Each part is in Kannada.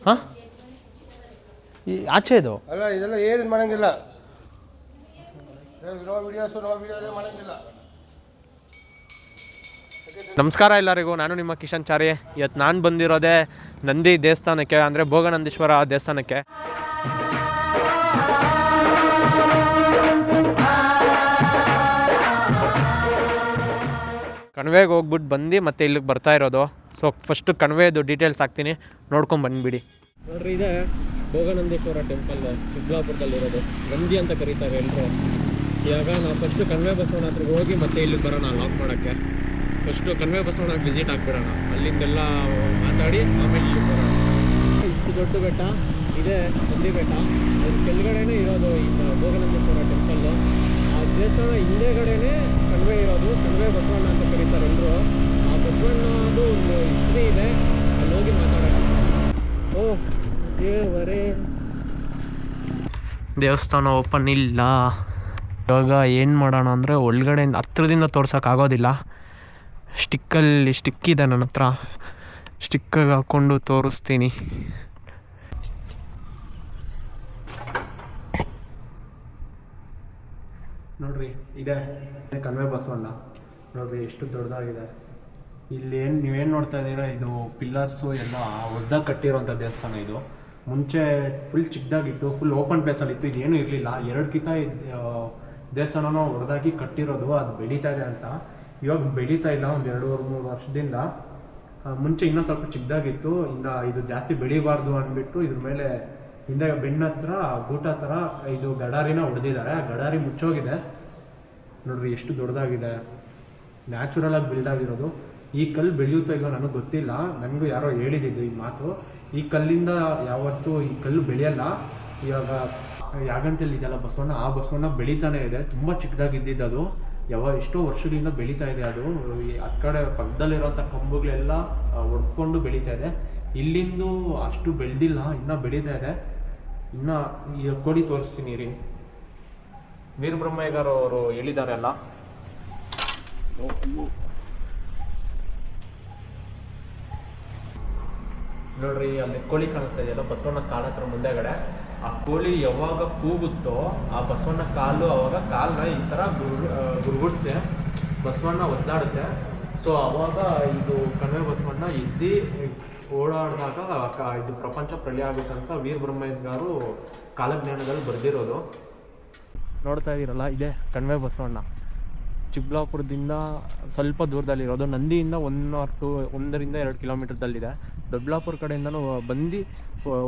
ಹಾಂ ಈ ಆಚೆ ಇದು ಅಲ್ಲ ಇದೆಲ್ಲ ಏನು ಮಾಡೋಂಗಿಲ್ಲ. ವಿಡಿಯೋಸು ಮಾಡೋಂಗಿಲ್ಲ. ನಮಸ್ಕಾರ ಎಲ್ಲರಿಗೂ, ನಾನು ನಿಮ್ಮ ಕಿಶನ್ ಚಾರಿ. ಇವತ್ತು ನಾನು ಬಂದಿರೋದೇ ನಂದಿ ದೇವಸ್ಥಾನಕ್ಕೆ, ಅಂದರೆ ಭೋಗನಂದೀಶ್ವರ ದೇವಸ್ಥಾನಕ್ಕೆ. ಕಣಿವೆಗೆ ಹೋಗ್ಬಿಟ್ಟು ಬಂದು ಮತ್ತೆ ಇಲ್ಲಿಗೆ ಬರ್ತಾ ಇರೋದು. ಸೊ ಫಸ್ಟು ಕಣಿವೆದು ಡೀಟೇಲ್ಸ್ ಹಾಕ್ತೀನಿ, ನೋಡ್ಕೊಂಡು ಬಂದುಬಿಡಿ. ನೋಡ್ರಿ, ಇದೆ ಭೋಗನಂದೀಶ್ವರ ಟೆಂಪಲ್, ಚಿಕ್ಕಬಳ್ಳಾಪುರದಲ್ಲಿರೋದು. ನಂದಿ ಅಂತ ಕರೀತಾರೆ ಎಲ್ಲರೂ. ಇವಾಗ ನಾವು ಫಸ್ಟು ಕಣಿವೆ ಬಸವಣ್ಣ ಹತ್ರಕ್ಕೆ ಹೋಗಿ ಮತ್ತೆ ಇಲ್ಲಿಗೆ ಬರೋಣ ಲಾಕ್ ಮಾಡೋಕ್ಕೆ. ಫಸ್ಟು ಕಣಿವೆ ಬಸವಣ್ಣಗೆ ವಿಸಿಟ್ ಆಗಿಬಿಡೋಣ, ಅಲ್ಲಿಂದೆಲ್ಲ ಮಾತಾಡಿ ಆಮೇಲೆ ಇಲ್ಲಿಗೆ ಬರೋಣ. ಇಷ್ಟು ದೊಡ್ಡ ಬೆಟ್ಟ ಇದೆ ನಂದಿ ಬೆಟ್ಟ, ಅದ್ರ ಕೆಳಗಡೆನೇ ಇರೋದು ಈ ಭೋಗನಂದೀಶ್ವರ ಟೆಂಪಲ್ಲು. ಆ ದೇವಸ್ಥಾನ ಹಿಂದೆಗಡೆನೇ ಕಣಿವೆ ಇರೋದು, ಕಣಿವೆ ಬಸವಣ್ಣ ಅಂತ ಕರೀತಾರೆ ಎಲ್ಲರೂ. ಆ ಬಸವಣ್ಣದು ಒಂದು ಹಿಸ್ಟ್ರಿ ಇದೆ, ಅಲ್ಲಿ ಹೋಗಿ ಮಾತಾಡೋಣ. ಓ ದೇವರೇ, ದೇವಸ್ಥಾನ ಓಪನ್ ಇಲ್ಲ. ಇವಾಗ ಏನು ಮಾಡೋಣ ಅಂದರೆ, ಒಳಗಡೆಯಿಂದ ಹತ್ರದಿಂದ ತೋರ್ಸೋಕ್ಕಾಗೋದಿಲ್ಲ. ಸ್ಟಿಕ್ ಇದೆ ನನ್ನ ಹತ್ರ, ಸ್ಟಿಕ್ಕಾಗಿ ಹಾಕ್ಕೊಂಡು ತೋರಿಸ್ತೀನಿ. ನೋಡ್ರಿ, ಇದೆ ಕಣಿವೆ ಬಸವಣ್ಣ. ನೋಡ್ರಿ ಎಷ್ಟು ದೊಡ್ಡದಾಗಿದೆ. ಇಲ್ಲಿ ನೀವೇನು ನೋಡ್ತಾ ಇದ್ದೀರಾ, ಇದು ಪಿಲ್ಲರ್ಸು ಎಲ್ಲ ಹೊಸ್ದಾಗಿ ಕಟ್ಟಿರೋಂಥ ದೇವಸ್ಥಾನ. ಇದು ಮುಂಚೆ ಫುಲ್ ಚಿಕ್ಕದಾಗಿತ್ತು, ಫುಲ್ ಓಪನ್ ಪ್ಲೇಸಲ್ಲಿತ್ತು, ಇದೇನೂ ಇರಲಿಲ್ಲ. 2 ಕಿತ ದೇವಸ್ಥಾನನೂ ಹೊರದಾಗಿ ಕಟ್ಟಿರೋದು, ಅದು ಬೆಳೀತಾ ಇದೆ ಅಂತ. ಇವಾಗ ಬೆಳೀತಾ ಇಲ್ಲ, ಒಂದು 2-3 ವರ್ಷದಿಂದ. ಮುಂಚೆ ಇನ್ನೂ ಸ್ವಲ್ಪ ಚಿಕ್ಕದಾಗಿತ್ತು. ಇನ್ನು ಇದು ಜಾಸ್ತಿ ಬೆಳಿಬಾರ್ದು ಅಂದ್ಬಿಟ್ಟು ಇದ್ರ ಮೇಲೆ ಹಿಂದೆ ಬೆನ್ನ ಹತ್ರ ಗೂಟ ಥರ ಇದು ಗಡಾರಿನ ಹೊಡೆದಿದ್ದಾರೆ. ಆ ಗಡಾರಿ ಮುಚ್ಚೋಗಿದೆ. ನೋಡ್ರಿ ಎಷ್ಟು ದೊಡ್ಡದಾಗಿದೆ, ನ್ಯಾಚುರಲಾಗಿ ಬಿಲ್ಡಾಗಿರೋದು. ಈ ಕಲ್ಲು ಬೆಳೆಯುತ್ತೋ ಇಲ್ಲೋ ನನಗೆ ಗೊತ್ತಿಲ್ಲ, ನನಗೂ ಯಾರೋ ಹೇಳಿದ್ದು ಈ ಮಾತು. ಈ ಕಲ್ಲಿಂದ ಯಾವತ್ತೂ ಈ ಕಲ್ಲು ಬೆಳೆಯಲ್ಲ. ಇವಾಗ ಯಾಗಂಟಲ್ಲಿ ಇದೆಲ್ಲ ಬಸವಣ್ಣ, ಆ ಬಸವಣ್ಣ ಬೆಳೀತಾನೆ ಇದೆ. ತುಂಬ ಚಿಕ್ಕದಾಗಿದ್ದಿದ್ದು ಅದು, ಎಷ್ಟೋ ವರ್ಷಗಳಿಂದ ಬೆಳೀತಾ ಇದೆ. ಅದು ಆ ಕಡೆ ಪಕ್ಕದಲ್ಲಿರೋಂಥ ಕಂಬಗಳೆಲ್ಲ ಹೊಡ್ಕೊಂಡು ಬೆಳೀತಾ ಇದೆ. ಇಲ್ಲಿಂದು ಅಷ್ಟು ಬೆಳೆದಿಲ್ಲ, ಇನ್ನೂ ಬೆಳೀತಾ ಇದೆ. ಇನ್ನು ಕೊಡಿ ತೋರಿಸ್ತೀನಿ ರೀ. ವೀರಬ್ರಹ್ಮೇಗರ್ ಅವರು ಹೇಳಿದ್ದಾರೆ ಅಲ್ಲ. ನೋಡ್ರಿ, ಅಲ್ಲಿ ಕೋಳಿ ಕಾಣಿಸ್ತಾ ಇದೆಯಲ್ಲ ಬಸವಣ್ಣ ಕಾಲ ಹತ್ರ ಮುಂದೆಗಡೆ. ಆ ಕೋಳಿ ಯಾವಾಗ ಕೂಗುತ್ತೋ ಆ ಬಸವಣ್ಣ ಕಾಲು, ಅವಾಗ ಕಾಲನ್ನ ಈ ಥರ ಗುರುಗುಡುತ್ತೆ, ಬಸವಣ್ಣ ಒದ್ದಾಡುತ್ತೆ. ಸೊ ಅವಾಗ ಇದು ಕಣಿವೆ ಬಸವಣ್ಣ ಎದ್ದು ಓಡಾಡಿದಾಗ ಇದು ಪ್ರಪಂಚ ಪ್ರಳಯ ಆಗುತ್ತಂತ ವೀರಬ್ರಹ್ಮೇಗರು ಕಾಲಜ್ಞಾನದಲ್ಲಿ ಬರೆದಿರೋದು. ನೋಡ್ತಾ ಇದ್ದೀರಲ್ಲ, ಇದೆ ಕಣಿವೆ ಬಸವಣ್ಣ. ಚಿಕ್ಕಬಳ್ಳಾಪುರದಿಂದ ಸ್ವಲ್ಪ ದೂರದಲ್ಲಿರೋದು. ನಂದಿಯಿಂದ 1-2 ಕಿಲೋಮೀಟರ್ದಲ್ಲಿದೆ. ದೊಡ್ಡಬಳ್ಳಾಪುರ ಕಡೆಯಿಂದನೂ ಬಂದು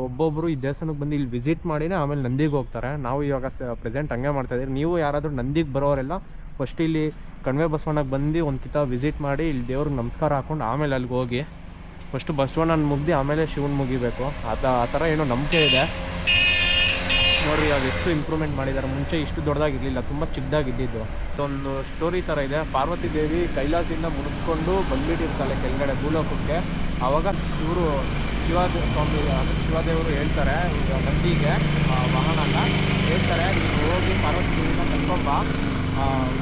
ಒಬ್ಬೊಬ್ಬರು ಈ ದೇವಸ್ಥಾನಕ್ಕೆ ಬಂದು ಇಲ್ಲಿ ವಿಸಿಟ್ ಮಾಡಿನೇ ಆಮೇಲೆ ನಂದಿಗೆ ಹೋಗ್ತಾರೆ. ನಾವು ಇವಾಗ ಪ್ರೆಸೆಂಟ್ ಹಂಗೆ ಮಾಡ್ತಾಯಿದ್ದೀವಿ. ನೀವು ಯಾರಾದರೂ ನಂದಿಗೆ ಬರೋರೆಲ್ಲ ಫಸ್ಟ್ ಇಲ್ಲಿ ಕಣಿವೆ ಬಸವಣ್ಣಗೆ ಬಂದು ಒಂದು ಕಿತ ವಿಸಿಟ್ ಮಾಡಿ ಇಲ್ಲಿ ದೇವ್ರಿಗೆ ನಮಸ್ಕಾರ ಹಾಕ್ಕೊಂಡು ಆಮೇಲೆ ಅಲ್ಲಿಗೆ ಹೋಗಿ. ಫಸ್ಟು ಬಸವಣ್ಣನ ಮುಗ್ದು ಆಮೇಲೆ ಶಿವನ ಮುಗಿಬೇಕು, ಆ ಥರ ಏನೋ ನಂಬಿಕೆ ಇದೆ. ನೋಡಿರಿ, ಅದು ಎಷ್ಟು ಇಂಪ್ರೂವ್ಮೆಂಟ್ ಮಾಡಿದ್ದಾರೆ. ಮುಂಚೆ ಇಷ್ಟು ದೊಡ್ಡದಾಗಿರಲಿಲ್ಲ, ತುಂಬ ಚಿಕ್ಕದಾಗಿದ್ದಿದ್ದು. ಇದೊಂದು ಸ್ಟೋರಿ ಥರ ಇದೆ. ಪಾರ್ವತಿ ದೇವಿ ಕೈಲಾಸದಿಂದ ಮುಡಿಸ್ಕೊಂಡು ಬಂದ್ಬಿಟ್ಟಿರ್ತಾಳೆ ಕೆಳಗಡೆ ಭೂಲೋಕಕ್ಕೆ. ಆವಾಗ ಇವರು ಶಿವದೇವರು ಹೇಳ್ತಾರೆ ಈಗ ನಂದಿಗೆ, ವಾಹನ ಹೇಳ್ತಾರೆ, ನೀವು ಹೋಗಿ ಪಾರ್ವತಿ ದೇವಿನ ಕರ್ಕೊಂಬ,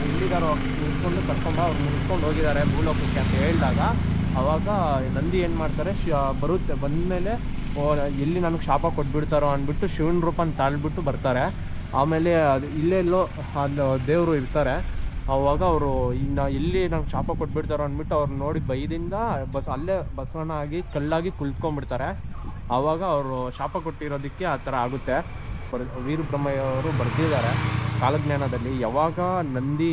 ಎಲ್ಲಿದ್ದಾರೋ ಮುಗಿಸ್ಕೊಂಡು ಕರ್ಕೊಂಬ, ಅವ್ರು ಮುಗಿಸ್ಕೊಂಡು ಹೋಗಿದ್ದಾರೆ ಭೂಲೋಕಕ್ಕೆ ಅಂತ ಹೇಳಿದಾಗ, ಆವಾಗ ನಂದಿ ಏನು ಮಾಡ್ತಾರೆ, ಬಂದಮೇಲೆ ಎಲ್ಲಿ ನನಗೆ ಶಾಪ ಕೊಟ್ಬಿಡ್ತಾರೋ ಅಂದ್ಬಿಟ್ಟು ಶಿವನ ರೂಪನ ತಾಳ್ಬಿಟ್ಟು ಬರ್ತಾರೆ. ಆಮೇಲೆ ಅದು ಇಲ್ಲೆಲ್ಲೋ ಅದು ದೇವರು ಇರ್ತಾರೆ. ಆವಾಗ ಅವರು ಇನ್ನು ಎಲ್ಲಿ ನನಗೆ ಶಾಪ ಕೊಟ್ಬಿಡ್ತಾರೋ ಅಂದ್ಬಿಟ್ಟು ಅವ್ರು ನೋಡಿ ಬೈದಿಂದ ಅಲ್ಲೇ ಬಸವಣ್ಣ ಆಗಿ ಕಲ್ಲಾಗಿ ಕುಳಿತ್ಕೊಂಡ್ಬಿಡ್ತಾರೆ. ಆವಾಗ ಅವರು ಶಾಪ ಕೊಟ್ಟಿರೋದಕ್ಕೆ ಆ ಥರ ಆಗುತ್ತೆ. ವೀರಬ್ರಹ್ಮಯ್ಯವರು ಬರೆದಿದ್ದಾರೆ ಕಾಲಜ್ಞಾನದಲ್ಲಿ. ಯಾವಾಗ ನಂದಿ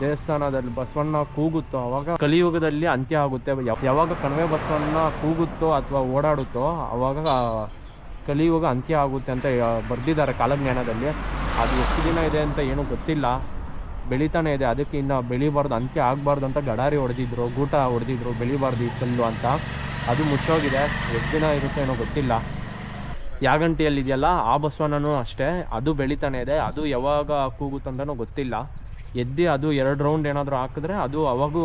ದೇವಸ್ಥಾನದಲ್ಲಿ ಬಸವಣ್ಣ ಕೂಗುತ್ತೋ ಆವಾಗ ಕಲಿಯುಗದಲ್ಲಿ ಅಂತ್ಯ ಆಗುತ್ತೆ. ಯಾವಾಗ ಕಣಿವೆ ಬಸವಣ್ಣ ಕೂಗುತ್ತೋ ಅಥವಾ ಓಡಾಡುತ್ತೋ ಆವಾಗ ಕಲಿಯುಗ ಅಂತ್ಯ ಆಗುತ್ತೆ ಅಂತ ಬರೆದಿದ್ದಾರೆ ಕಾಲಜ್ಞಾನದಲ್ಲಿ. ಅದು ಎಷ್ಟು ದಿನ ಇದೆ ಅಂತ ಏನೂ ಗೊತ್ತಿಲ್ಲ, ಬೆಳೀತಾನೆ ಇದೆ. ಅದಕ್ಕೆ ಇನ್ನು ಬೆಳಿಬಾರ್ದು, ಅಂತ್ಯ ಆಗಬಾರ್ದು ಅಂತ ಗಡಾರಿ ಹೊಡೆದಿದ್ರು, ಗೂಟ ಹೊಡೆದಿದ್ರು, ಬೆಳಿಬಾರ್ದು ಇಷ್ಟೊಂದು ಅಂತ. ಅದು ಮುಚ್ಚೋಗಿದೆ, ಎಷ್ಟು ದಿನ ಇರುತ್ತೆ ಏನೋ ಗೊತ್ತಿಲ್ಲ. ಯಾಗಂಟಿಯಲ್ಲಿದೆಯಲ್ಲ ಆ ಬಸವಣ್ಣನೂ ಅಷ್ಟೇ, ಅದು ಬೆಳೀತಾನೆ ಇದೆ. ಅದು ಯಾವಾಗ ಕೂಗುತ್ತಂತನೂ ಗೊತ್ತಿಲ್ಲ. ಎದ್ದು ಅದು 2 ರೌಂಡ್ ಏನಾದರೂ ಹಾಕಿದ್ರೆ ಅದು ಅವಾಗೂ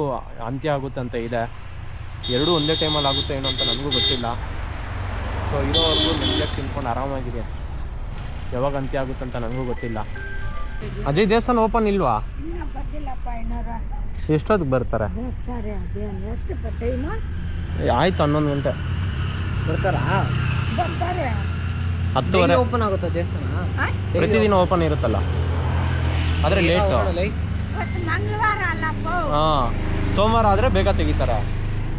ಅಂತ್ಯ ಆಗುತ್ತೆ ಅಂತ ಇದೆ. 2 ಒಂದೇ ಟೈಮಲ್ಲಿ ಆಗುತ್ತೆ ಏನೋ ಅಂತ ನನಗೂ ಗೊತ್ತಿಲ್ಲ. ಸೊ ಇರೋವರೆಗೂ ನೆಮ್ಮದಿಯಾಗಿ ತಿನ್ಕೊಂಡು ಆರಾಮಾಗಿದೆ. ಯಾವಾಗ ಅಂತ್ಯ ಆಗುತ್ತೆ ಅಂತ ನನಗೂ ಗೊತ್ತಿಲ್ಲ. ಅಜಯ್ ದೇವಸ್ಥಾನ ಓಪನ್ ಇಲ್ವಾ? ಎಷ್ಟೊತ್ತಿಗೆ ಬರ್ತಾರೆ? ಬರ್ತಾರೆ. ಆಯ್ತು 11 ಗಂಟೆ ಬರ್ತಾರಾ? ಬರ್ತಾರೆ 10:30 ಓಪನ್ ಆಗುತ್ತಾ ದೇವಸ್ಥಾನ? ಪ್ರತಿದಿನ ಓಪನ್ ಇರುತ್ತಲ್ಲ, ಆದರೆ ಲೇಟು. ಇವತ್ತು ಮಂಗಳವಾರ ಅಲ್ಲಪ್ಪ, ಹಾಂ, ಸೋಮವಾರ ಆದರೆ ಬೇಗ ತೆಗಿತಾರೆ.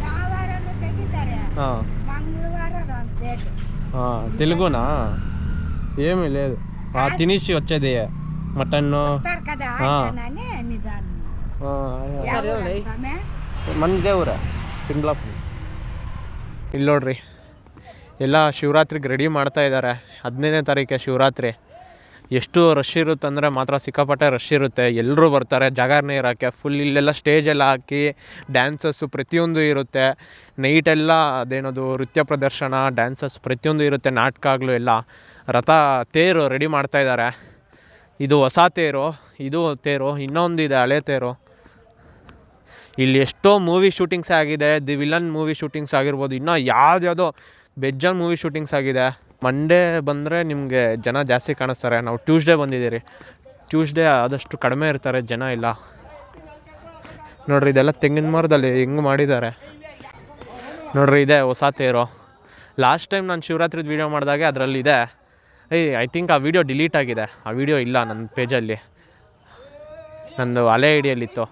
ಯಾವ ವಾರನೂ ತೆಗಿತಾರೆ, ಹಾಂ మంగళవాರ రేటు. తెలుగునా? ఏమీ లేదు. తినేసి వచ్చేది మటన్ వస్తారు కదా అని నిదానం. మన ದೇವ್ರ ತಿಂಗ್ಳಪ್ಪ. ಇಲ್ಲಿ ನೋಡ್ರಿ, ಎಲ್ಲ ಶಿವರಾತ್ರಿಗೆ ರೆಡಿ ಮಾಡ್ತಾ ಇದ್ದಾರೆ. 15ನೇ ತಾರೀಕೆ ಶಿವರಾತ್ರಿ. ಎಷ್ಟು ರಶ್ ಇರುತ್ತೆ ಅಂದರೆ ಮಾತ್ರ ಸಿಕ್ಕಾಪಟ್ಟೆ ರಶ್ ಇರುತ್ತೆ. ಎಲ್ಲರೂ ಬರ್ತಾರೆ ಜಾಗರಣೆ ಇರೋಕ್ಕೆ. ಫುಲ್ ಇಲ್ಲೆಲ್ಲ ಸ್ಟೇಜೆಲ್ಲ ಹಾಕಿ ಡ್ಯಾನ್ಸಸ್ಸು ಪ್ರತಿಯೊಂದು ಇರುತ್ತೆ. ನೈಟೆಲ್ಲ ಅದೇನದು ನೃತ್ಯ ಪ್ರದರ್ಶನ, ಡ್ಯಾನ್ಸಸ್ ಪ್ರತಿಯೊಂದು ಇರುತ್ತೆ, ನಾಟಕಗಳು ಎಲ್ಲ. ರಥ ತೇರು ರೆಡಿ ಮಾಡ್ತಾ ಇದ್ದಾರೆ. ಇದು ಹೊಸ ತೇರು, ಇದು ತೇರು, ಇನ್ನೊಂದು ಇದೆ ಹಳೆ ತೇರು. ಇಲ್ಲಿ ಎಷ್ಟೋ ಮೂವಿ ಶೂಟಿಂಗ್ಸೇ ಆಗಿದೆ. ದಿ ವಿಲನ್ ಮೂವಿ ಶೂಟಿಂಗ್ಸ್ ಆಗಿರ್ಬೋದು, ಇನ್ನೂ ಯಾವುದ್ಯಾವುದೋ ಬೆಜ್ಜನ್ ಮೂವಿ ಶೂಟಿಂಗ್ಸ್ ಆಗಿದೆ. ಮಂಡೇ ಬಂದರೆ ನಿಮಗೆ ಜನ ಜಾಸ್ತಿ ಕಾಣಿಸ್ತಾರೆ. ನಾವು ಟ್ಯೂಸ್ಡೇ ಬಂದಿದ್ದೀರಿ. ಟ್ಯೂಸ್ಡೇ ಆದಷ್ಟು ಕಡಿಮೆ ಇರ್ತಾರೆ ಜನ ಇಲ್ಲ. ನೋಡಿರಿ, ಇದೆಲ್ಲ ತೆಂಗಿನ ಮರದಲ್ಲಿ ಹೆಂಗೆ ಮಾಡಿದ್ದಾರೆ ನೋಡಿರಿ. ಇದೆ ಹೊಸ ತೇರು. ಲಾಸ್ಟ್ ಟೈಮ್ ನಾನು ಶಿವರಾತ್ರಿದು ವೀಡಿಯೋ ಮಾಡಿದಾಗೆ ಅದರಲ್ಲಿದೆ. ಐ ಥಿಂಕ್ ಆ ವಿಡಿಯೋ ಡಿಲೀಟ್ ಆಗಿದೆ. ಆ ವಿಡಿಯೋ ಇಲ್ಲ ನನ್ನ ಪೇಜಲ್ಲಿ, ನಂದು ಹಳೆ ಐಡಿಯಲ್ಲಿತ್ತು.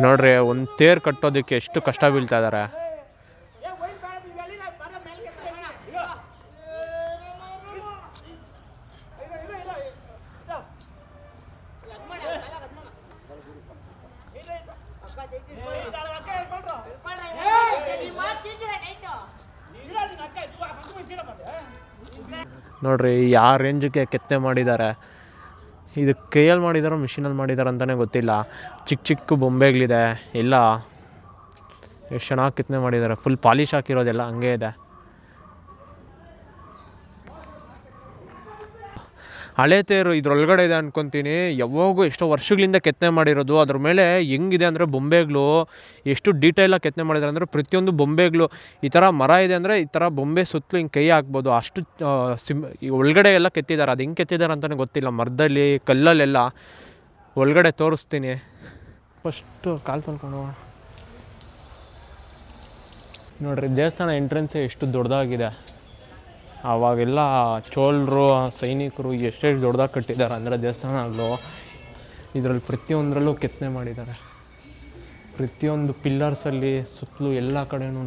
ನೋಡ್ರಿ, ಒಂದು ತೇರು ಕಟ್ಟೋದಕ್ಕೆ ಎಷ್ಟು ಕಷ್ಟ ಬೀಳ್ತಾ ಇದ್ದಾರೆ. ನೋಡ್ರಿ, ಯಾವ ರೇಂಜಿಗೆ ಕೆತ್ತನೆ ಮಾಡಿದ್ದಾರೆ. ಇದು ಕೈಯಲ್ಲಿ ಮಾಡಿದಾರೋ ಮಿಷಿನಲ್ಲಿ ಮಾಡಿದಾರೋ ಅಂತಲೇ ಗೊತ್ತಿಲ್ಲ. ಚಿಕ್ಕ ಚಿಕ್ಕ ಬೊಂಬೆಗಳಿದೆ ಎಲ್ಲ. ಎಷ್ಟು ಚೆನ್ನಾಗಿ ಕೆತ್ತನೆ ಮಾಡಿದ್ದಾರೆ. ಫುಲ್ ಪಾಲಿಶ್ ಹಾಕಿರೋದೆಲ್ಲ ಹಂಗೆ ಇದೆ. ಹಳೆ ತೇರು ಇದ್ರೊಳಗಡೆ ಇದೆ ಅನ್ಕೊತೀನಿ. ಯಾವಾಗೂ ಎಷ್ಟೋ ವರ್ಷಗಳಿಂದ ಕೆತ್ತನೆ ಮಾಡಿರೋದು. ಅದ್ರ ಮೇಲೆ ಹೆಂಗಿದೆ ಅಂದರೆ ಬೊಂಬೆಗಳು ಎಷ್ಟು ಡೀಟೇಲಾಗಿ ಕೆತ್ತನೆ ಮಾಡಿದ್ದಾರೆ ಅಂದರೆ ಪ್ರತಿಯೊಂದು ಬೊಂಬೆಗಳು ಈ ಥರ ಮರ ಇದೆ ಅಂದರೆ ಈ ಥರ ಬೊಂಬೆ ಸುತ್ತಲೂ ಹಿಂಗೆ ಕೈ ಹಾಕ್ಬೋದು. ಅಷ್ಟು ಈ ಒಳಗಡೆ ಎಲ್ಲ ಕೆತ್ತಿದ್ದಾರೆ. ಅದು ಹೆಂಗೆ ಕೆತ್ತಿದ್ದಾರೆ ಅಂತಲೇ ಗೊತ್ತಿಲ್ಲ. ಮರದಲ್ಲಿ, ಕಲ್ಲಲ್ಲೆಲ್ಲ. ಒಳಗಡೆ ತೋರಿಸ್ತೀನಿ. ಫಸ್ಟು ಕಾಲು ತೊಳ್ಕೊಂಡು ನೋಡಿರಿ, ದೇವಸ್ಥಾನ ಎಂಟ್ರೆನ್ಸೇ ಎಷ್ಟು ದೊಡ್ಡದಾಗಿದೆ. ಆವಾಗೆಲ್ಲ ಚೋಳರು, ಸೈನಿಕರು ಎಷ್ಟೆಷ್ಟು ದೊಡ್ಡದಾಗಿ ಕಟ್ಟಿದ್ದಾರೆ ಅಂದರೆ ದೇವಸ್ಥಾನಗಳು. ಇದರಲ್ಲಿ ಪ್ರತಿಯೊಂದರಲ್ಲೂ ಕೆತ್ತನೆ ಮಾಡಿದ್ದಾರೆ. ಪ್ರತಿಯೊಂದು ಪಿಲ್ಲರ್ಸಲ್ಲಿ ಸುತ್ತಲೂ ಎಲ್ಲ ಕಡೆನೂ.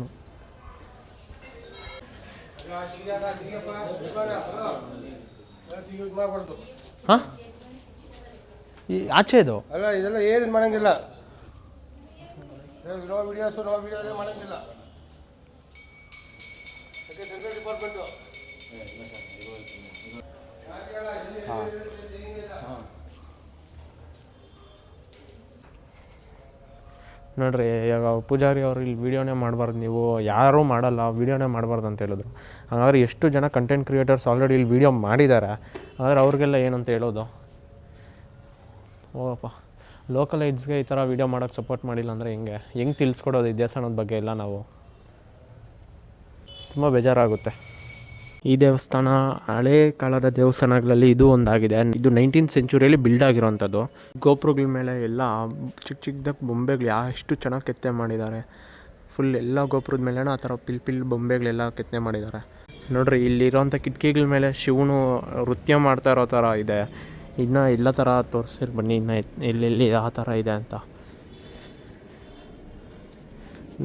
ಹಾಂ, ಈ ಆಚೆ ಇದು ಅಲ್ಲ, ಇದೆಲ್ಲ ಏನು ಮಾಡಂಗಿಲ್ಲ. ಇರೋ ವಿಡಿಯೋಸು ನಾವು ವಿಡಿಯೋ ಮಾಡಂಗಿಲ್ಲ. ಡಿಪಾರ್ಟ್ಮೆಂಟು ನೋಡ್ರಿ, ಇವಾಗ ಪೂಜಾರಿ ಅವರು ಇಲ್ಲಿ ವೀಡಿಯೋನೇ ಮಾಡಬಾರ್ದು, ನೀವು ಯಾರೂ ಮಾಡಲ್ಲ ವೀಡಿಯೋನೇ ಮಾಡಬಾರ್ದು ಅಂತ ಹೇಳಿದ್ರು. ಹಾಗಾದ್ರೆ ಎಷ್ಟು ಜನ ಕಂಟೆಂಟ್ ಕ್ರಿಯೇಟರ್ಸ್ ಆಲ್ರೆಡಿ ಇಲ್ಲಿ ವೀಡಿಯೋ ಮಾಡಿದ್ದಾರೆ. ಆದರೆ ಅವ್ರಿಗೆಲ್ಲ ಏನಂತ ಹೇಳೋದು? ಹೋಗಪ್ಪ, ಲೋಕಲ್ ಐಡ್ಸ್ಗೆ ಈ ಥರ ವೀಡಿಯೋ ಮಾಡೋಕ್ಕೆ ಸಪೋರ್ಟ್ ಮಾಡಿಲ್ಲ ಅಂದರೆ ಹೆಂಗೆ ತಿಳಿಸ್ಕೊಡೋದು ಈ ದೇವಸ್ಥಾನದ ಬಗ್ಗೆ ಎಲ್ಲ? ನಾವು ತುಂಬ ಬೇಜಾರಾಗುತ್ತೆ. ಈ ದೇವಸ್ಥಾನ ಹಳೇ ಕಾಲದ ದೇವಸ್ಥಾನಗಳಲ್ಲಿ ಇದು ಒಂದಾಗಿದೆ. ಇದು 19th ಸೆಂಚುರಿಯಲ್ಲಿ ಬಿಲ್ಡ್ ಆಗಿರೋವಂಥದ್ದು. ಗೋಪುರಗಳ ಮೇಲೆ ಎಲ್ಲ ಚಿಕ್ಕ ಚಿಕ್ಕದಾಗಿ ಬೊಂಬೆಗಳು ಎಷ್ಟು ಚೆನ್ನಾಗಿ ಕೆತ್ತನೆ ಮಾಡಿದ್ದಾರೆ. ಫುಲ್ ಎಲ್ಲ ಗೋಪುರದ ಮೇಲೆ ಆ ಥರ ಪಿಲ್ ಬೊಂಬೆಗಳೆಲ್ಲ ಕೆತ್ತನೆ ಮಾಡಿದ್ದಾರೆ. ನೋಡಿರಿ, ಇಲ್ಲಿರೋಂಥ ಕಿಟಕಿಗಳ ಮೇಲೆ ಶಿವನು ನೃತ್ಯ ಮಾಡ್ತಾ ಇರೋ ಥರ ಇದೆ. ಇನ್ನು ಎಲ್ಲ ಥರ ತೋರಿಸಿರ್ ಬನ್ನಿ, ಇನ್ನು ಎಲ್ಲೆಲ್ಲಿ ಆ ಥರ ಇದೆ ಅಂತ.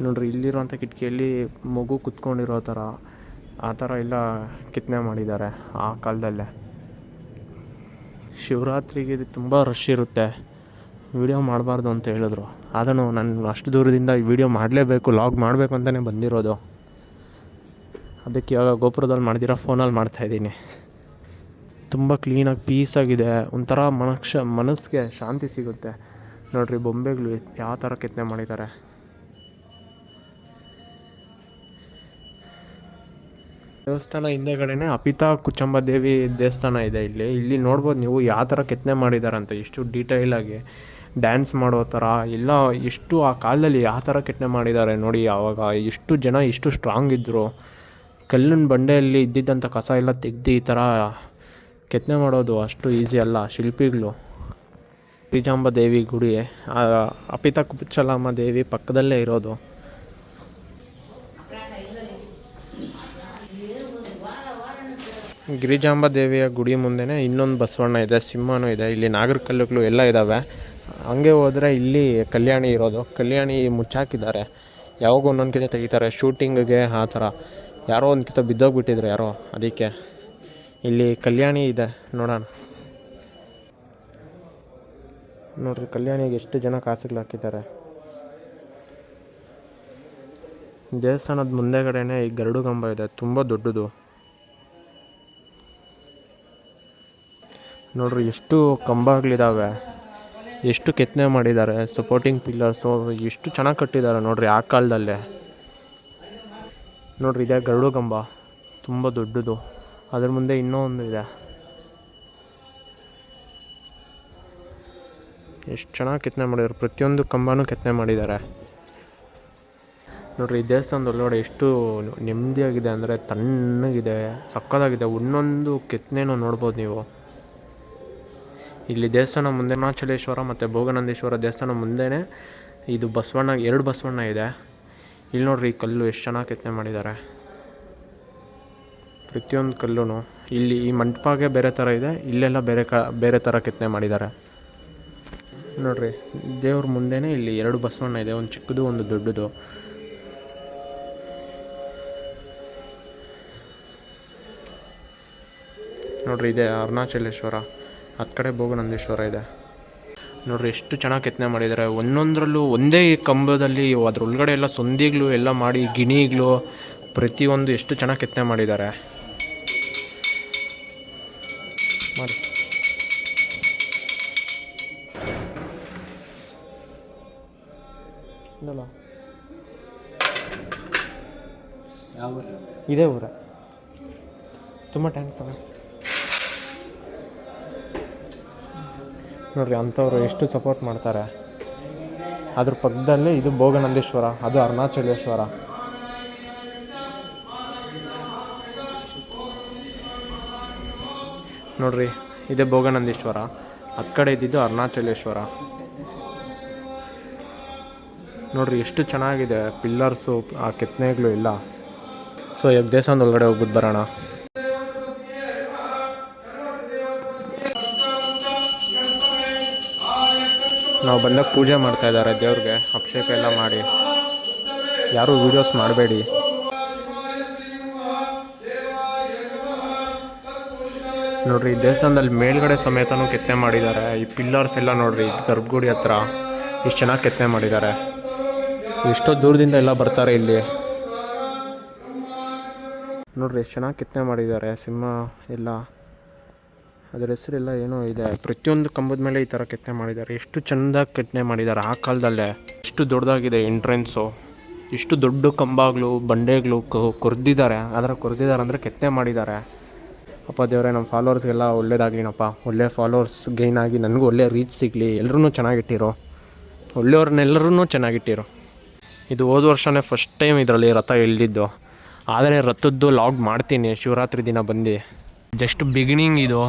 ನೋಡಿರಿ, ಇಲ್ಲಿರೋಂಥ ಕಿಟಕಿಯಲ್ಲಿ ಮಗು ಕುತ್ಕೊಂಡಿರೋ ಥರ ಆ ಥರ ಎಲ್ಲ ಕೆತ್ತನೆ ಮಾಡಿದ್ದಾರೆ ಆ ಕಾಲದಲ್ಲೇ. ಶಿವರಾತ್ರಿಗೆ ತುಂಬ ರಶ್ ಇರುತ್ತೆ. ವೀಡಿಯೋ ಮಾಡಬಾರ್ದು ಅಂತ ಹೇಳಿದ್ರು. ಆದರೂ ನಾನು ಅಷ್ಟು ದೂರದಿಂದ ಈ ವಿಡಿಯೋ ಮಾಡಲೇಬೇಕು, ಲಾಗ್ ಮಾಡಬೇಕು ಅಂತಲೇ ಬಂದಿರೋದು. ಅದಕ್ಕೆ ಇವಾಗ ಗೋಪುರದಲ್ಲಿ ಮಾಡ್ದಿರೋ ಫೋನಲ್ಲಿ ಮಾಡ್ತಾಯಿದ್ದೀನಿ. ತುಂಬ ಕ್ಲೀನಾಗಿ ಪೀಸಾಗಿದೆ. ಒಂಥರ ಮನಸ್ಸಿಗೆ ಶಾಂತಿ ಸಿಗುತ್ತೆ. ನೋಡಿರಿ, ಬೊಂಬೆಗಳು ಯಾವ ಥರ ಕೆತ್ತನೆ ಮಾಡಿದ್ದಾರೆ. ದೇವಸ್ಥಾನ ಹಿಂದೆಗಡೆನೇ ಅಪಿತಾ ಕುಚಂಬ ದೇವಿ ದೇವಸ್ಥಾನ ಇದೆ. ಇಲ್ಲಿ ನೋಡ್ಬೋದು ನೀವು ಯಾವ ಥರ ಕೆತ್ತನೆ ಮಾಡಿದ್ದಾರೆ ಅಂತ. ಎಷ್ಟು ಡೀಟೈಲಾಗಿ ಡ್ಯಾನ್ಸ್ ಮಾಡೋ ಥರ ಎಲ್ಲ, ಎಷ್ಟು ಆ ಕಾಲದಲ್ಲಿ ಯಾವ ಥರ ಕೆತ್ತನೆ ಮಾಡಿದ್ದಾರೆ ನೋಡಿ. ಆವಾಗ ಎಷ್ಟು ಜನ ಎಷ್ಟು ಸ್ಟ್ರಾಂಗ್ ಇದ್ದರು. ಕಲ್ಲಿನ ಬಂಡೆಯಲ್ಲಿ ಇದ್ದಿದ್ದಂಥ ಕಸ ಎಲ್ಲ ತೆಗೆದು ಈ ಥರ ಕೆತ್ತನೆ ಮಾಡೋದು ಅಷ್ಟು ಈಸಿ ಅಲ್ಲ. ಶಿಲ್ಪಿಗಳು ಗಿರಿಜಾಂಬ ದೇವಿ ಗುಡಿ ಅಪಿತಕುಚಲಮ್ಮ ದೇವಿ ಪಕ್ಕದಲ್ಲೇ ಇರೋದು. ಗಿರಿಜಾಂಬ ದೇವಿಯ ಗುಡಿ ಮುಂದೆನೇ ಇನ್ನೊಂದು ಬಸವಣ್ಣ ಇದೆ, ಸಿಂಹನೂ ಇದೆ, ಇಲ್ಲಿ ನಾಗರಕಲ್ಲುಗಳು ಎಲ್ಲ ಇದ್ದಾವೆ. ಹಂಗೆ ಹೋದರೆ ಇಲ್ಲಿ ಕಲ್ಯಾಣಿ ಇರೋದು. ಕಲ್ಯಾಣಿ ಮುಚ್ಚಾಕಿದ್ದಾರೆ, ಯಾವಾಗ ಒಂದೊಂದು ಕಿತ ತೆಗಿತಾರೆ ಶೂಟಿಂಗಿಗೆ. ಆ ಥರ ಯಾರೋ ಒಂದು ಕಿತ ಬಿದ್ದೋಗ್ಬಿಟ್ಟಿದ್ರು ಯಾರೋ, ಅದಕ್ಕೆ ಇಲ್ಲಿ ಕಲ್ಯಾಣಿ ಇದೆ. ನೋಡೋಣ ನೋಡ್ರಿ, ಕಲ್ಯಾಣಿಗೆ ಎಷ್ಟು ಜನ ಕಾಸುಗಳು ಹಾಕಿದ್ದಾರೆ. ದೇವಸ್ಥಾನದ ಮುಂದೆಗಡೆನೇ ಈ ಗರುಡು ಕಂಬ ಇದೆ, ತುಂಬ ದೊಡ್ಡದು. ನೋಡ್ರಿ ಎಷ್ಟು ಕಂಬಗಳಿದ್ದಾವೆ, ಎಷ್ಟು ಕೆತ್ತನೆ ಮಾಡಿದ್ದಾರೆ. ಸಪೋರ್ಟಿಂಗ್ ಪಿಲ್ಲರ್ಸು ಎಷ್ಟು ಚೆನ್ನಾಗಿ ಕಟ್ಟಿದ್ದಾರೆ ನೋಡ್ರಿ ಆ ಕಾಲದಲ್ಲೇ. ನೋಡ್ರಿ ಇದೆ ಗರುಡು ಕಂಬ, ತುಂಬ ದೊಡ್ಡದು. ಅದ್ರ ಮುಂದೆ ಇನ್ನೂ ಒಂದು ಇದೆ. ಎಷ್ಟು ಚೆನ್ನಾಗಿ ಕೆತ್ತನೆ ಮಾಡಿದ್ದಾರೆ, ಪ್ರತಿಯೊಂದು ಕಂಬನೂ ಕೆತ್ತನೆ ಮಾಡಿದ್ದಾರೆ. ನೋಡ್ರಿ ಈ ದೇವಸ್ಥಾನದ ಒಳಗಡೆ ಎಷ್ಟು ನೆಮ್ಮದಿಯಾಗಿದೆ ಅಂದರೆ ತಣ್ಣಗಿದೆ, ಸಕ್ಕತ್ತಾಗಿದೆ. ಒಂದೊಂದು ಕೆತ್ತನೆನೂ ನೋಡ್ಬೋದು ನೀವು. ಇಲ್ಲಿ ದೇವಸ್ಥಾನ ಮುಂದೆ ಅರುಣಾಚಲೇಶ್ವರ ಮತ್ತು ಭೋಗನಂದೀಶ್ವರ ದೇವಸ್ಥಾನ ಮುಂದೆನೇ ಇದು ಬಸವಣ್ಣ, 2 ಬಸವಣ್ಣ ಇದೆ. ಇಲ್ಲಿ ನೋಡ್ರಿ ಈ ಕಲ್ಲು ಎಷ್ಟು ಚೆನ್ನಾಗಿ ಕೆತ್ತನೆ ಮಾಡಿದ್ದಾರೆ, ಪ್ರತಿಯೊಂದು ಕಲ್ಲೂ. ಇಲ್ಲಿ ಈ ಮಂಟಪಗೆ ಬೇರೆ ಥರ ಇದೆ, ಇಲ್ಲೆಲ್ಲ ಬೇರೆ ಥರ ಕೆತ್ತನೆ ಮಾಡಿದ್ದಾರೆ. ನೋಡ್ರಿ ದೇವ್ರ ಮುಂದೆನೇ ಇಲ್ಲಿ 2 ಬಸವಣ್ಣ ಇದೆ, ಒಂದು ಚಿಕ್ಕದು ಒಂದು ದೊಡ್ಡದು. ನೋಡ್ರಿ ಇದೆ ಅರುಣಾಚಲೇಶ್ವರ, ಹತ್ತು ಕಡೆ ಭೋಗನಂದೀಶ್ವರ ಇದೆ. ನೋಡ್ರಿ ಎಷ್ಟು ಚೆನ್ನಾಗಿ ಕೆತ್ತನೆ ಮಾಡಿದ್ದಾರೆ. ಒಂದೊಂದರಲ್ಲೂ ಒಂದೇ ಕಂಬದಲ್ಲಿ ಅದ್ರೊಳಗಡೆ ಎಲ್ಲ ಸಂದಿಗಳು ಎಲ್ಲ ಮಾಡಿ, ಗಿಣಿಗಳು ಪ್ರತಿಯೊಂದು ಎಷ್ಟು ಚೆನ್ನಾಗಿ ಕೆತ್ತನೆ ಮಾಡಿದ್ದಾರೆ ಮಾಡಿ. ಇದೇ ಊರ. ತುಂಬ ಥ್ಯಾಂಕ್ಸ್ ಅಣ್ಣ. ನೋಡ್ರಿ ಅಂಥವ್ರು ಎಷ್ಟು ಸಪೋರ್ಟ್ ಮಾಡ್ತಾರೆ. ಅದ್ರ ಪಕ್ಕದಲ್ಲೇ ಇದು ಭೋಗನಂದೀಶ್ವರ, ಅದು ಅರುಣಾಚಲೇಶ್ವರ. ನೋಡ್ರಿ ಇದೇ ಭೋಗನಂದೀಶ್ವರ, ಹತ್ತು ಕಡೆ ಇದ್ದಿದ್ದು ಅರುಣಾಚಲೇಶ್ವರ. ನೋಡ್ರಿ ಎಷ್ಟು ಚೆನ್ನಾಗಿದೆ ಪಿಲ್ಲರ್ಸು, ಆ ಕೆತ್ತನೆಗಳು ಎಲ್ಲ. ಸೊ ಈಗ ದೇವಸ್ಥಾನದ ಒಳಗಡೆ ಹೋಗ್ಬಿಟ್ಟು ಬರೋಣ. ನಾವು ಬಂದಾಗ ಪೂಜೆ ಮಾಡ್ತಾ ಇದ್ದಾರೆ ದೇವ್ರಿಗೆ, ಅಭಿಷೇಕ ಎಲ್ಲ ಮಾಡಿ. ಯಾರೂ ವೀಡಿಯೋಸ್ ಮಾಡಬೇಡಿ. ನೋಡ್ರಿ ದೇವಸ್ಥಾನದಲ್ಲಿ ಮೇಲ್ಗಡೆ ಸಮೇತನೂ ಕೆತ್ತನೆ ಮಾಡಿದ್ದಾರೆ. ಈ ಪಿಲ್ಲರ್ಸ್ ಎಲ್ಲ ನೋಡ್ರಿ, ಗರ್ಭಗುಡಿ ಹತ್ರ ಎಷ್ಟು ಚೆನ್ನಾಗಿ ಕೆತ್ತನೆ ಮಾಡಿದ್ದಾರೆ. ಎಷ್ಟೋ ದೂರದಿಂದ ಎಲ್ಲ ಬರ್ತಾರೆ ಇಲ್ಲಿ. ನೋಡ್ರಿ ಎಷ್ಟು ಚೆನ್ನಾಗಿ ಕೆತ್ತನೆ ಮಾಡಿದ್ದಾರೆ. ಸಿಂಹ ಎಲ್ಲ, ಅದರ ಹೆಸರೆಲ್ಲ ಏನೋ ಇದೆ. ಪ್ರತಿಯೊಂದು ಕಂಬದ ಮೇಲೆ ಈ ಥರ ಕೆತ್ತನೆ ಮಾಡಿದ್ದಾರೆ. ಎಷ್ಟು ಚೆಂದಾಗಿ ಕೆತ್ತನೆ ಮಾಡಿದ್ದಾರೆ ಆ ಕಾಲದಲ್ಲೇ. ಎಷ್ಟು ದೊಡ್ಡದಾಗಿದೆ ಎಂಟ್ರೆನ್ಸು, ಎಷ್ಟು ದೊಡ್ಡ ಕಂಬಗಳು, ಬಂಡೆಗಳು ಕೊರೆದಿದ್ದಾರೆ. ಅದರ ಕೊರೆದಿದ್ದಾರೆ ಅಂದರೆ ಕೆತ್ತನೆ ಮಾಡಿದ್ದಾರೆ. ಅಪ್ಪ ದೇವರೇ, ನಮ್ಮ ಫಾಲೋವರ್ಸ್ಗೆಲ್ಲ ಒಳ್ಳೇದಾಗಲಿನಪ್ಪ, ಒಳ್ಳೆ ಫಾಲೋವರ್ಸ್ ಗೈನ್ ಆಗಿ ನನಗೂ ಒಳ್ಳೆ ರೀಚ್ ಸಿಗಲಿ. ಎಲ್ಲರೂ ಚೆನ್ನಾಗಿಟ್ಟಿರೋ, ಒಳ್ಳೆಯವ್ರನ್ನೆಲ್ಲರೂ ಚೆನ್ನಾಗಿಟ್ಟಿರೋ. ಇದು ಹೋದ ವರ್ಷವೇ ಫಸ್ಟ್ ಟೈಮ್ ಇದರಲ್ಲಿ ರಥ ಎಳೆದಿದ್ದು. ಆದರೆ ರಥದ್ದು ಲಾಗ್ ಮಾಡ್ತೀನಿ ಶಿವರಾತ್ರಿ ದಿನ ಬಂದು. ಜಸ್ಟ್ ಬಿಗಿನಿಂಗ್ ಇದು.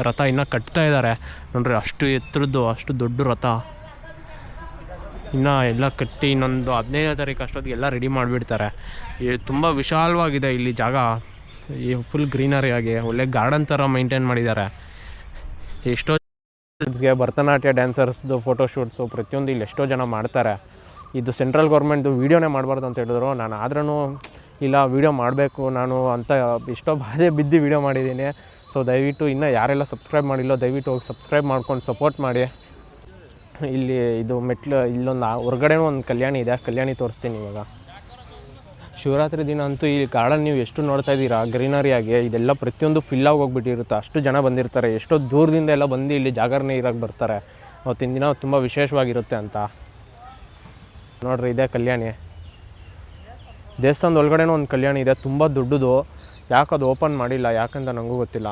ರಥ ಇನ್ನೂ ಕಟ್ತಾ ಇದ್ದಾರೆ ನೋಡ್ರಿ, ಅಷ್ಟು ಎತ್ತರದ್ದು, ಅಷ್ಟು ದೊಡ್ಡ ರಥ. ಇನ್ನು ಎಲ್ಲ ಕಟ್ಟಿ ಇನ್ನೊಂದು 15ನೇ ತಾರೀಕು ಅಷ್ಟೊತ್ತಿಗೆ ಎಲ್ಲ ರೆಡಿ ಮಾಡಿಬಿಡ್ತಾರೆ. ತುಂಬ ವಿಶಾಲವಾಗಿದೆ ಇಲ್ಲಿ ಜಾಗ. ಈ ಫುಲ್ ಗ್ರೀನರಿ ಆಗಿ ಒಳ್ಳೆ ಗಾರ್ಡನ್ ಥರ ಮೈಂಟೈನ್ ಮಾಡಿದ್ದಾರೆ. ಎಷ್ಟೋ ಭರತನಾಟ್ಯ ಡ್ಯಾನ್ಸರ್ಸ್ದು ಫೋಟೋಶೂಟ್ಸು ಪ್ರತಿಯೊಂದು ಇಲ್ಲಿ ಎಷ್ಟೋ ಜನ ಮಾಡ್ತಾರೆ. ಇದು ಸೆಂಟ್ರಲ್ ಗೌರ್ಮೆಂಟ್ದು ವೀಡಿಯೋನೇ ಮಾಡಬಾರ್ದು ಅಂತ ಹೇಳಿದ್ರು. ನಾನು ಆದ್ರೂ ಇಲ್ಲ, ವೀಡಿಯೋ ಮಾಡಬೇಕು ನಾನು ಅಂತ ಎಷ್ಟೋ ಬಾಧೆ ಬಿದ್ದು ವೀಡಿಯೋ ಮಾಡಿದ್ದೀನಿ. ಸೊ ದಯವಿಟ್ಟು ಇನ್ನೂ ಯಾರೆಲ್ಲ ಸಬ್ಸ್ಕ್ರೈಬ್ ಮಾಡಿಲ್ಲೋ ದಯವಿಟ್ಟು ಹೋಗಿ ಸಬ್ಸ್ಕ್ರೈಬ್ ಮಾಡ್ಕೊಂಡು ಸಪೋರ್ಟ್ ಮಾಡಿ. ಇಲ್ಲಿ ಇದು ಮೆಟ್ಲು, ಇಲ್ಲೊಂದು ಹೊರಗಡೆನೂ ಒಂದು ಕಲ್ಯಾಣಿ ಇದೆ, ಕಲ್ಯಾಣಿ ತೋರಿಸ್ತೀನಿ ಇವಾಗ. ಶಿವರಾತ್ರಿ ದಿನ ಅಂತೂ ಈ ಗಾರ್ಡನ್ ನೀವು ಎಷ್ಟು ನೋಡ್ತಾ ಇದ್ದೀರಾ ಗ್ರೀನರಿಯಾಗಿ, ಇದೆಲ್ಲ ಪ್ರತಿಯೊಂದು ಫಿಲ್ಲಾಗಿ ಹೋಗ್ಬಿಟ್ಟಿರುತ್ತೆ. ಅಷ್ಟು ಜನ ಬಂದಿರ್ತಾರೆ, ಎಷ್ಟೋ ದೂರದಿಂದ ಎಲ್ಲ ಬಂದು ಇಲ್ಲಿ ಜಾಗರಣೆ ಇರೋಕ್ಕೆ ಬರ್ತಾರೆ. ಅವತ್ತಿನ ದಿನ ತುಂಬ ವಿಶೇಷವಾಗಿರುತ್ತೆ ಅಂತ. ನೋಡ್ರಿ ಇದೇ ಕಲ್ಯಾಣಿ. ದೇವಸ್ಥಾನದ ಒಳಗಡೆನೂ ಒಂದು ಕಲ್ಯಾಣಿ ಇದೆ, ತುಂಬ ದೊಡ್ಡದು. ಯಾಕದು ಓಪನ್ ಮಾಡಿಲ್ಲ, ಯಾಕಂತ ನನಗೂ ಗೊತ್ತಿಲ್ಲ.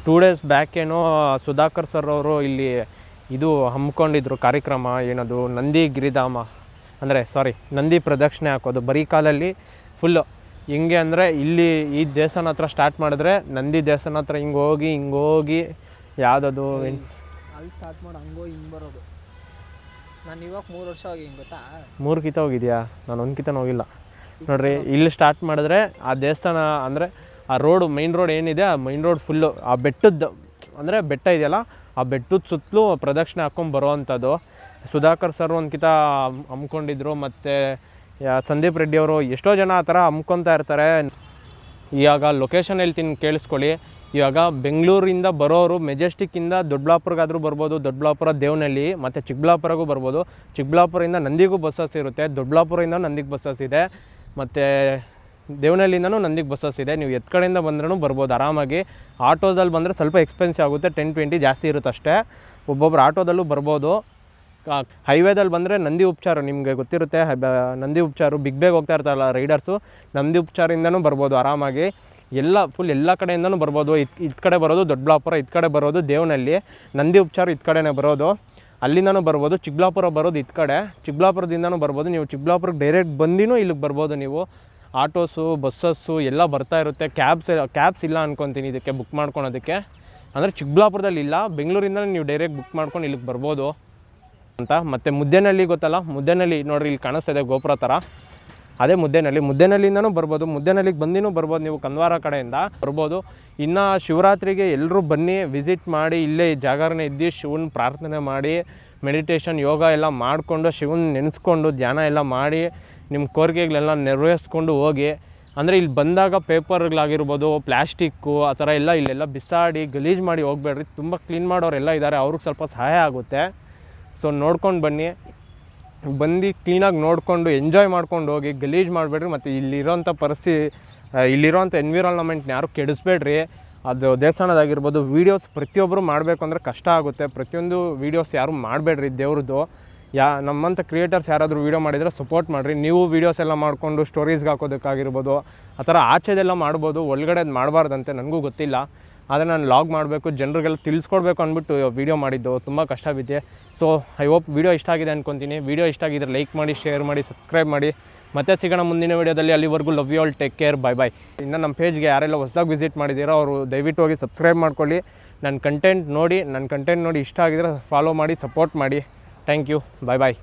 2 ಡೇಸ್ ಬ್ಯಾಕೇನೋ ಸುಧಾಕರ್ ಸರ್ ಅವರು ಇಲ್ಲಿ ಇದು ಹಮ್ಮಿಕೊಂಡಿದ್ರು ಕಾರ್ಯಕ್ರಮ. ಏನದು ನಂದಿ ಗಿರಿಧಾಮ ಅಂದರೆ ನಂದಿ ಪ್ರದಕ್ಷಿಣೆ ಹಾಕೋದು. ಬರೀ ಕಾಲಲ್ಲಿ ಫುಲ್ಲು ಹಿಂಗೆ ಅಂದರೆ ಇಲ್ಲಿ ಈ ದೇವಸ್ಥಾನ ಹತ್ರ ಸ್ಟಾರ್ಟ್ ಮಾಡಿದ್ರೆ ನಂದಿ ದೇವಸ್ಥಾನ ಹತ್ರ ಹಿಂಗೆ ಹೋಗಿ ಯಾವುದದು ಅಲ್ಲಿ ಸ್ಟಾರ್ಟ್ ಮಾಡಿ ಹಿಂಗೆ ಬರೋದು. ನಾನು ಇವಾಗ 3 ವರ್ಷ ಹೋಗಿ ಹಿಂಗೆ ಗೊತ್ತಾ. 3 ಕಿತ ಹೋಗಿದ್ಯಾ? ನಾನು 1 ಕಿತನೂ ಹೋಗಿಲ್ಲ ನೋಡ್ರಿ. ಇಲ್ಲಿ ಸ್ಟಾರ್ಟ್ ಮಾಡಿದ್ರೆ ಆ ದೇವಸ್ಥಾನ ಅಂದರೆ ಆ ರೋಡು ಮೈನ್ ರೋಡ್ ಏನಿದೆ ಆ ಮೈನ್ ರೋಡ್ ಫುಲ್ಲು ಆ ಬೆಟ್ಟದ್ದು ಅಂದರೆ ಬೆಟ್ಟ ಇದೆಯಲ್ಲ ಆ ಬೆಟ್ಟದ ಸುತ್ತಲೂ ಪ್ರದಕ್ಷಿಣೆ ಹಾಕ್ಕೊಂಡು ಬರೋವಂಥದ್ದು. ಸುಧಾಕರ್ ಸರ್ 1 ಕಿತ ಹಮ್ಮಿಕೊಂಡಿದ್ರು, ಮತ್ತು ಸಂದೀಪ್ ರೆಡ್ಡಿ ಅವರು ಎಷ್ಟೋ ಜನ ಆ ಥರ ಹಮ್ಕೊತಾ ಇರ್ತಾರೆ. ಇವಾಗ ಲೊಕೇಶನ್ ಹೇಳ್ತೀನಿ ಕೇಳಿಸ್ಕೊಳ್ಳಿ. ಇವಾಗ ಬೆಂಗಳೂರಿಂದ ಬರೋರು ಮೆಜೆಸ್ಟಿಕ್ಕಿಂದ ದೊಡ್ಡಬಳ್ಳಾಪುರಗಾದರೂ ಬರ್ಬೋದು, ದೊಡ್ಡಬಳ್ಳಾಪುರ ದೇವನಹಳ್ಳಿ ಮತ್ತು ಚಿಕ್ಕಬಳ್ಳಾಪುರಗೂ ಬರ್ಬೋದು. ಚಿಕ್ಕಬಳ್ಳಾಪುರದಿಂದ ನಂದಿಗೂ ಬಸ್ಸಸ್ ಇರುತ್ತೆ, ದೊಡ್ಡಬಳ್ಳಾಪುರದಿಂದ ನಂದಿಗೆ ಬಸ್ಸಸ್ ಇದೆ, ಮತ್ತು ದೇವನಹಳ್ಳಿಯಿಂದನೂ ನಂದಿಗೆ ಬಸ್ಸಸ್ ಇದೆ. ನೀವು ಎತ್ ಕಡೆಯಿಂದ ಬಂದ್ರೂ ಬರ್ಬೋದು ಆರಾಮಾಗಿ. ಆಟೋದಲ್ಲಿ ಬಂದರೆ ಸ್ವಲ್ಪ ಎಕ್ಸ್ಪೆನ್ಸಿವ್ ಆಗುತ್ತೆ, 10-20 ಜಾಸ್ತಿ ಇರುತ್ತೆ ಅಷ್ಟೇ. ಒಬ್ಬೊಬ್ರು ಆಟೋದಲ್ಲೂ ಬರ್ಬೋದು. ಹೈವೇದಲ್ಲಿ ಬಂದರೆ ನಂದಿ ಉಪಚಾರ ನಿಮಗೆ ಗೊತ್ತಿರುತ್ತೆ, ನಂದಿ ಉಪಚಾರ ಬಿಗ್ ಬೇಗ ಹೋಗ್ತಾ ಇರ್ತಾರಲ್ಲ ರೈಡರ್ಸು, ನಂದಿ ಉಪಚಾರದಿಂದನೂ ಬರ್ಬೋದು ಆರಾಮಾಗಿ. ಫುಲ್ ಎಲ್ಲ ಕಡೆಯಿಂದನೂ ಬರ್ಬೋದು. ಇದು ಕಡೆ ಬರೋದು ದೊಡ್ಡಬಳ್ಳಾಪುರ, ಇದು ಕಡೆ ಬರೋದು ದೇವನಹಳ್ಳಿ, ನಂದಿ ಉಪಚಾರ ಇದು ಕಡೆನೇ ಬರೋದು, ಅಲ್ಲಿಂದನೂ ಬರ್ಬೋದು. ಚಿಕ್ಕಬಳ್ಳಾಪುರ ಬರೋದು ಇದು ಕಡೆ, ಚಿಕ್ಕಬಳ್ಳಾಪುರದಿಂದನೂ ಬರ್ಬೋದು. ನೀವು ಚಿಕ್ಕಬಳ್ಳಾಪುರಕ್ಕೆ ಡೈರೆಕ್ಟ್ ಬಂದಿನೂ ಇಲ್ಲಿಗೆ ಬರ್ಬೋದು. ನೀವು ಆಟೋಸು ಬಸ್ಸಸ್ಸು ಎಲ್ಲ ಬರ್ತಾ ಇರುತ್ತೆ. ಕ್ಯಾಬ್ಸ್ ಇಲ್ಲ ಅನ್ಕೊತೀನಿ ಇದಕ್ಕೆ ಬುಕ್ ಮಾಡ್ಕೊಳೋದಕ್ಕೆ. ಅಂದರೆ ಚಿಕ್ಕಬಳ್ಳಾಪುರದಲ್ಲಿ ಇಲ್ಲ, ಬೆಂಗಳೂರಿಂದ ನೀವು ಡೈರೆಕ್ಟ್ ಬುಕ್ ಮಾಡ್ಕೊಂಡು ಇಲ್ಲಿಗೆ ಬರ್ಬೋದು ಅಂತ. ಮತ್ತು ಮುದ್ದೇನಹಳ್ಳಿ ಗೊತ್ತಲ್ಲ, ಮುದ್ದೇನಹಳ್ಳಿ ನೋಡಿರಿ ಇಲ್ಲಿ ಕಾಣಿಸ್ತಾಯಿದೆ ಗೋಪುರ ಥರ, ಅದೇ ಮುದ್ದೇನಹಳ್ಳಿಯಿಂದನೂ ಬರ್ಬೋದು. ಮುದ್ದೇನಹಳ್ಳಿಗೆ ಬಂದಿನೂ ಬರ್ಬೋದು, ನೀವು ಕಂದವಾರ ಕಡೆಯಿಂದ ಬರ್ಬೋದು. ಇನ್ನು ಶಿವರಾತ್ರಿಗೆ ಎಲ್ಲರೂ ಬನ್ನಿ, ವಿಸಿಟ್ ಮಾಡಿ, ಇಲ್ಲೇ ಜಾಗರಣೆ ಇದ್ದು ಶಿವನ ಪ್ರಾರ್ಥನೆ ಮಾಡಿ, ಮೆಡಿಟೇಷನ್ ಯೋಗ ಎಲ್ಲ ಮಾಡಿಕೊಂಡು ಶಿವನ ನೆನೆಸ್ಕೊಂಡು ಧ್ಯಾನ ಎಲ್ಲ ಮಾಡಿ ನಿಮ್ಮ ಕೋರಿಕೆಗಳೆಲ್ಲ ನೆರವೇರಿಸ್ಕೊಂಡು ಹೋಗಿ. ಅಂದರೆ ಇಲ್ಲಿ ಬಂದಾಗ ಪೇಪರ್ಗಳಾಗಿರ್ಬೋದು, ಪ್ಲ್ಯಾಸ್ಟಿಕ್ಕು ಆ ಥರ ಎಲ್ಲ ಇಲ್ಲೆಲ್ಲ ಬಿಸಾಡಿ ಗಲೀಜು ಮಾಡಿ ಹೋಗ್ಬೇಡ್ರಿ. ತುಂಬ ಕ್ಲೀನ್ ಮಾಡೋರೆಲ್ಲ ಇದ್ದಾರೆ, ಅವ್ರಿಗೆ ಸ್ವಲ್ಪ ಸಹಾಯ ಆಗುತ್ತೆ. ಸೊ ನೋಡ್ಕೊಂಡು ಬಂದು ಕ್ಲೀನಾಗಿ ನೋಡಿಕೊಂಡು ಎಂಜಾಯ್ ಮಾಡ್ಕೊಂಡು ಹೋಗಿ, ಗಲೀಜು ಮಾಡಬೇಡ್ರಿ. ಮತ್ತು ಇಲ್ಲಿರೋಂಥ ಎನ್ವಿರಾನ್ಮೆಂಟ್ನ ಯಾರು ಕೆಡಿಸ್ಬೇಡ್ರಿ. ಅದು ದೇವಸ್ಥಾನದಾಗಿರ್ಬೋದು, ವೀಡಿಯೋಸ್ ಪ್ರತಿಯೊಬ್ಬರು ಮಾಡಬೇಕು ಅಂದರೆ ಕಷ್ಟ ಆಗುತ್ತೆ. ಪ್ರತಿಯೊಂದು ವೀಡಿಯೋಸ್ ಯಾರು ಮಾಡಬೇಡ್ರಿ ದೇವ್ರದ್ದು. ನಮ್ಮಂಥ ಕ್ರಿಯೇಟರ್ಸ್ ಯಾರಾದರೂ ವೀಡಿಯೋ ಮಾಡಿದರೆ ಸಪೋರ್ಟ್ ಮಾಡಿರಿ. ನೀವು ವೀಡಿಯೋಸ್ ಎಲ್ಲ ಮಾಡಿಕೊಂಡು ಸ್ಟೋರೀಸ್ಗೆ ಹಾಕೋದಕ್ಕಾಗಿರ್ಬೋದು, ಆ ಥರ ಆಚೆದೆಲ್ಲ ಮಾಡ್ಬೋದು, ಒಳಗಡೆ ಅದು ಮಾಡಬಾರ್ದಂತೆ, ನನಗೂ ಗೊತ್ತಿಲ್ಲ. ಆದರೆ ನಾನು ಲಾಗ್ ಮಾಡಬೇಕು, ಜನರಿಗೆಲ್ಲ ತಿಳಿಸ್ಕೊಡ್ಬೇಕು ಅಂದ್ಬಿಟ್ಟು ವೀಡಿಯೋ ಮಾಡಿದ್ದು, ತುಂಬ ಕಷ್ಟ ಬಿದ್ದೆ. ಸೊ ಐ ಹೋಪ್ ವೀಡಿಯೋ ಇಷ್ಟ ಆಗಿದೆ ಅಂದ್ಕೊತೀನಿ. ವೀಡಿಯೋ ಇಷ್ಟ ಆಗಿದ್ದರೆ ಲೈಕ್ ಮಾಡಿ, ಶೇರ್ ಮಾಡಿ, ಸಬ್ಸ್ಕ್ರೈಬ್ ಮಾಡಿ. ಮತ್ತೆ ಸಿಗೋಣ ಮುಂದಿನ ವೀಡಿಯೋದಲ್ಲಿ. ಅಲ್ಲಿವರೆಗೂ love you all, take care, bye. ಇನ್ನು ನಮ್ಮ ಪೇಜ್ಗೆ ಯಾರೆಲ್ಲ ಹೊಸದಾಗಿ ವಿಸಿಟ್ ಮಾಡಿದ್ದೀರೋ ಅವರು ದಯವಿಟ್ಟು ಹೋಗಿ ಸಬ್ಸ್ಕ್ರೈಬ್ ಮಾಡ್ಕೊಳ್ಳಿ. ನನ್ನ ಕಂಟೆಂಟ್ ನೋಡಿ ಇಷ್ಟ ಆಗಿದ್ರೆ ಫಾಲೋ ಮಾಡಿ, ಸಪೋರ್ಟ್ ಮಾಡಿ. Thank you, bye.